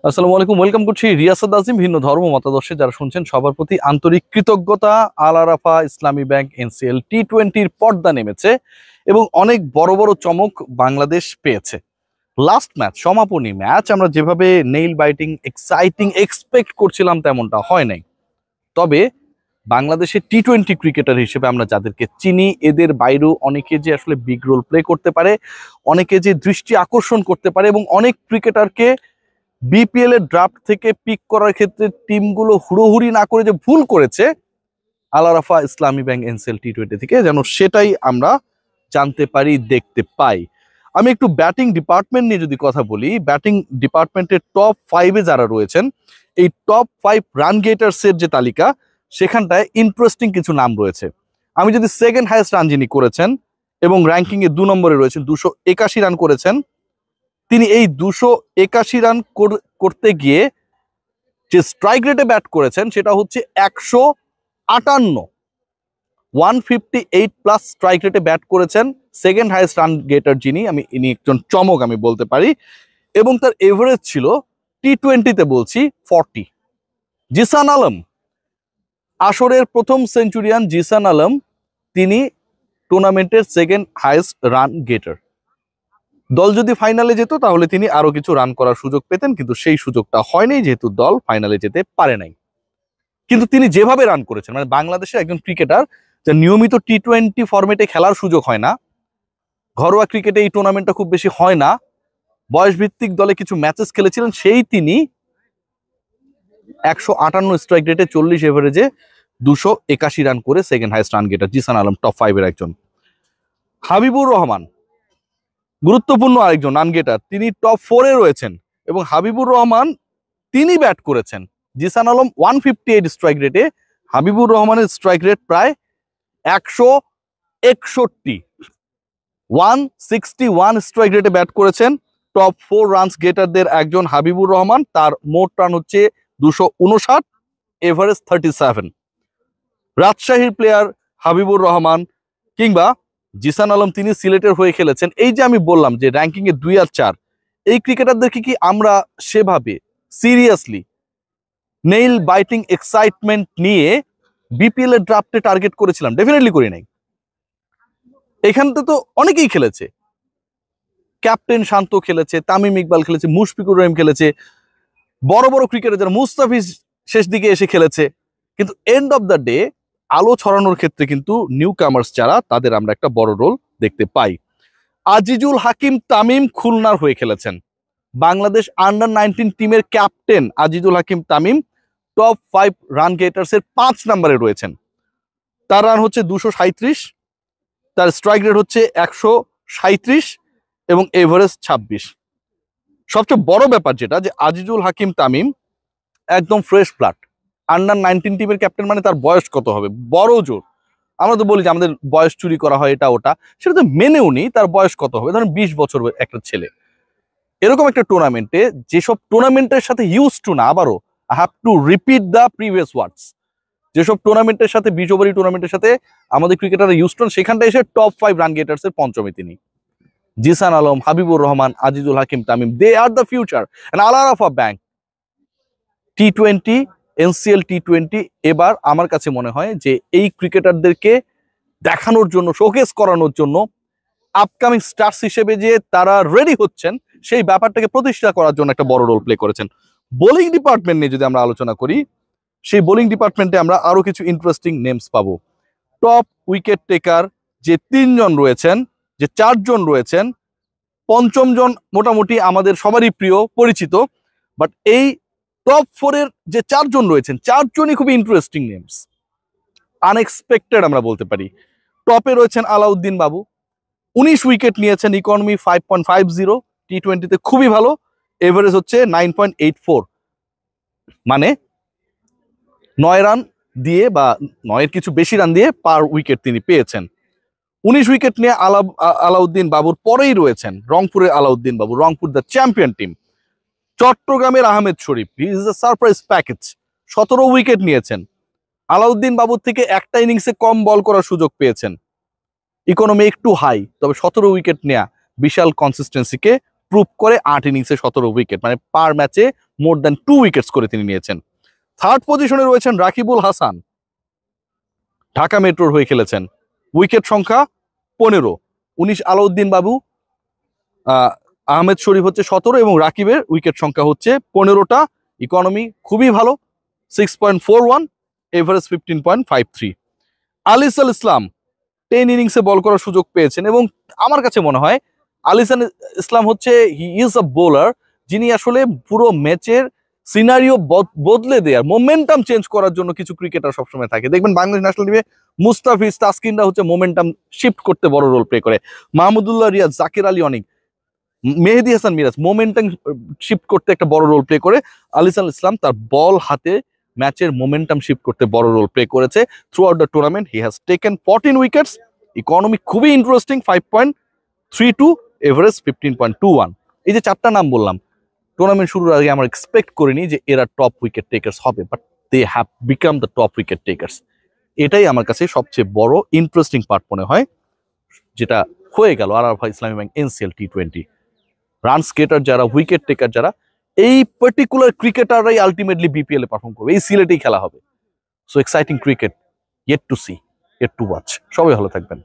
আসসালামু আলাইকুম, ওয়েলকাম করছি রিয়াসাত আজিম। ভিন্ন ধর্ম মতাদর্শে যারা শুনছেন সবার প্রতি আন্তরিক কৃতজ্ঞতা। আল আরাফা ইসলামী ব্যাংক এনসিএল টি-20 পর্দা নেমেছে এবং অনেক বড় বড় চমক বাংলাদেশ পেয়েছে। লাস্ট ম্যাচ, সমাপনী ম্যাচ, আমরা যেভাবে নেইল বাইটিং এক্সাইটিং এক্সপেক্ট করছিলাম তেমনটা হয় নাই। তবে বাংলাদেশের টি-20 ক্রিকেটার হিসেবে আমরা যাদেরকে চিনি, এদের বাইরেও অনেকে যে আসলে বিগ রোল প্লে করতে পারে, অনেকে যে দৃষ্টি আকর্ষণ করতে পারে এবং অনেক ক্রিকেটারকে বিপিএল এর ড্রাফট থেকে পিক করার ক্ষেত্রে টিমগুলো হুড়োহুড়ি না করে যে ভুল করেছে আল আরাফা ইসলামী ব্যাংক এনসিএল টি-20 থেকে, যেন সেটাই আমরা জানতে পারি, দেখতে পাই। আমি একটু ব্যাটিং ডিপার্টমেন্ট নিয়ে যদি কথা বলি, ব্যাটিং ডিপার্টমেন্টের টপ 5-এ যারা রয়েছেন, এই টপ 5 রান গেটার্সের যে তালিকা, সেখানটায় ইন্টারেস্টিং কিছু নাম রয়েছে। আমি যদি সেকেন্ড হাইয়েস্ট রান যিনি করেছেন এবং র্যাঙ্কিং এ 2 নম্বরে রয়েছেন, 281 রান করেছেন, তিনি এই 281 রান করতে গিয়ে যে স্ট্রাইক রেটে ব্যাট করেছেন সেটা হচ্ছে 158, 158 প্লাস স্ট্রাইক রেটে ব্যাট করেছেন। সেকেন্ড হাইয়েস্ট রান গেটার যিনি, ইনি একজন চমক আমি বলতে পারি। এবং তার এভারেজ ছিল টি-20-তে বলছি 40। জিসান আলম, আসরের প্রথম সেঞ্চুরিয়ান জিসান আলম, তিনি টুর্নামেন্টের সেকেন্ড হাইয়েস্ট রান গেটার। দল যদি ফাইনালে যেত তাহলে তিনি আরো কিছু রান করার সুযোগ পেতেন, কিন্তু সেই সুযোগটা হয়নি যেহেতু দল ফাইনালে যেতে পারে নাই। কিন্তু তিনি যেভাবে রান করেছেন, মানে বাংলাদেশের একজন ক্রিকেটার যা নিয়মিত টি-20 ফরম্যাটে খেলার সুযোগ হয় না, ঘরোয়া ক্রিকেটে এই টুর্নামেন্টটা খুব বেশি হয় না, বয়স ভিত্তিক দলে কিছু ম্যাচেস খেলেছিলেন, সেই তিনি 158 স্ট্রাইক রেটে 40 এভারেজে 281 রান করে second highest run getter Zishan Alam, top 5-এর একজন। হাবিবুর রহমান, গুরুত্বপূর্ণ আরেকজন রান গেটার, তিনি টপ 4-এ রয়েছেন এবং হাবিবুর রহমান তিনি ব্যাট করেছেন। জিসান আলম 158 স্ট্রাইক রেটে, হাবিবুর রহমানের স্ট্রাইক রেট প্রায় 161, 161 স্ট্রাইক রেটে ব্যাট করেছেন। টপ 4 রানস গেটারদের একজন হাবিবুর রহমান, তার মোট রান হচ্ছে 259, এভারেজ 37। রাজশাহীর প্লেয়ার হাবিবুর রহমান কিংবা জিসান আলম, তিনি সিলেটের হয়ে খেলেছেন। এই যে আমি বললাম যে র্যাঙ্কিং এ 2 আর 4, এই ক্রিকেটারদেরকে কি আমরা সেভাবে সিরিয়াসলি নেইল বাইটিং এক্সাইটমেন্ট নিয়ে বিপিএল এর ড্রাফটে টার্গেট করেছিলাম? ডেফিনেটলি করি নাই। এখানতে তো অনেকেই খেলেছে, ক্যাপ্টেন শান্ত খেলেছে, তামিম ইকবাল খেলেছে, মুশফিকুর রহিম খেলেছে, বড় বড় ক্রিকেটার যারা, মুস্তাফিজ শেষ দিকে এসে খেলেছে। কিন্তু এন্ড অফ দ্য ডে আলো ছড়ানোর ক্ষেত্রে কিন্তু নিউ কামার্স যারা, তাদের আমরা একটা বড় রোল দেখতে পাই। আজিজুল হাকিম তামিম খুলনার হয়ে খেলেছেন। বাংলাদেশ আন্ডার-19 টিমের captain Azizul Hakim Tamim top 5 run গেটার্সের 5 নম্বরে রয়েছেন। তার রান হচ্ছে 237, তার স্ট্রাইক রেট হচ্ছে 137 এবং এভারেজ 26। সবচেয়ে বড় ব্যাপার যেটা, যে আজিজুল হাকিম তামিম একদম ফ্রেশ ব্লাড, আন্ডার-19 টিমের ক্যাপ্টেন, মানে তার বয়স কত হবে? বড় জোর। আমরা তো বলি যে আমাদের বয়স চুরি করা হয়, এটা ওটা, সেটা তো মেনেও নি। তার বয়স কত হবে? ধরেন 20 বছর একটা ছেলে। এরকম একটা টুর্নামেন্টে, যেসব টুর্নামেন্টের সাথে ইউজ টু না, আবারও I have to repeat the previous words, যেসব টুর্নামেন্টের সাথে, 20 ওভারি টুর্নামেন্টের সাথে আমাদের ক্রিকেটাররা ইউজ টু, সেখানটা এসে টপ 5 রান গেটার্স এর পঞ্চমে তিনি। Jishan Alam, Habibur Rahman, Azizul Hakim Tamim, they are the future. Al Arafah bank টি-20 এনসিএল টি-20 এবার আমার কাছে মনে হয় যে এই ক্রিকেটারদেরকে দেখানোর জন্য, শোকেস করানোর জন্য, আপকামিং স্টার্স হিসেবে যে তারা রেডি হচ্ছেন, সেই ব্যাপারটাকে প্রতিষ্ঠা করার জন্য একটা বড় রোল প্লে করেছেন। বোলিং ডিপার্টমেন্ট নিয়ে যদি আমরা আলোচনা করি, সেই বোলিং ডিপার্টমেন্টে আমরা আরো কিছু ইন্টারেস্টিং নেমস পাবো। টপ উইকেট টেকার যে 3 জন রয়েছেন, যে 4 জন রয়েছেন, পঞ্চম জন মোটামুটি আমাদের সবারই প্রিয় পরিচিত, বাট এই টপ 4 এর যে 4 জন রয়েছেন, 4 জনই খুবই ইন্টারেস্টিং নেমস, আনএক্সপেক্টেড আমরা বলতে পারি। টপে রয়েছেন আলাউদ্দিন বাবু, 19 উইকেট নিয়েছেন, ইকোনমি 5.50, টি-20-তে খুবই ভালো, এভারেজ হচ্ছে 9.84, মানে 9 রান দিয়ে বা 9-এর কিছু বেশি রান দিয়ে পার উইকেট তিনি পেয়েছেন। 19 উইকেট নিয়ে আলাউদ্দিন বাবুর পরেই রয়েছেন রংপুরের আলাউদ্দিন বাবু, রংপুর দ্য চ্যাম্পিয়ন টিম। চট্টগ্রামের Ahmed Sharif, he is the surprise package, 17 wicket নিয়েছেন। আলাউদ্দিন বাবুর থেকে একটা ইনিংসে কম বল করার সুযোগ পেয়েছেন, ইকোনমি একটু হাই, তবে 17 উইকেট নেয়া বিশাল কনসিস্টেন্সিকে প্রুভ করে। 8 ইনিংসে 17 উইকেট, মানে পার ম্যাচে মোর দ্যান 2 উইকেটস করে তিনি নিয়েছেন। থার্ড পজিশনে রয়েছেন রাকিবুল হাসান, ঢাকা মেট্রোর হয়ে খেলেছেন, উইকেট সংখ্যা 15। 19 আলাউদ্দিন বাবু, আহমেদ শরীফ হচ্ছে 17 এবং রাকিবের উইকেট সংখ্যা হচ্ছে 15টা। ইকোনমি খুবই ভালো, 6.41, এভারেজ 15.53। আলিসাল ইসলাম 10 ইনিংসে বল করার সুযোগ পেয়েছেন এবং আমার কাছে মনে হয় আলিসান ইসলাম হচ্ছে হি ইজ আ বোলার যিনি আসলে পুরো ম্যাচের সিনারিও বদলে দেওয়ার, মোমেন্টাম চেঞ্জ করার জন্য কিছু ক্রিকেটার সবসময় থাকে। দেখবেন বাংলাদেশ ন্যাশনাল টিমে মুস্তাফিজ, তাসকিনরা হচ্ছে মোমেন্টাম শিফট করতে বড় রোল প্লে করে, মাহমুদুল্লাহ রিয়াজ, জাকির আলী অনেক, মেহেদী হাসান মিরাজ মোমেন্টাম শিফট করতে একটা বড় রোল প্লে করে। আলিসান ইসলাম তার বল হাতে ম্যাচের মোমেন্টাম শিফট করতে বড় রোল প্লে করেছে। Through out the tournament he has taken 14 wickets. Economy খুবই ইন্টারেস্টিং, 5.32, এভারেজ 15.21। এই যে 4টা নাম বললাম, টুর্নামেন্ট শুরুর আগে আমরা এক্সপেক্ট করিনি যে এরা টপ উইকেট টেকার্স হবে, but they have become the top wicket takers. এটাই আমার কাছে সবচেয়ে বড় ইন্টারেস্টিং পার্ট মনে হয়, যেটা হয়ে গেল আর ইসলামী ব্যাংক এনসিএল টি20। রানস গেটার যারা, উইকেট টেকার যারা, এই পার্টিকুলার ক্রিকেটাররাই আলটিমেটলি বিপিএল এ পারফর্ম করবে, এই সিলেটেই খেলা হবে। So exciting cricket, yet to see, yet to watch. সবাই ভালো থাকবেন।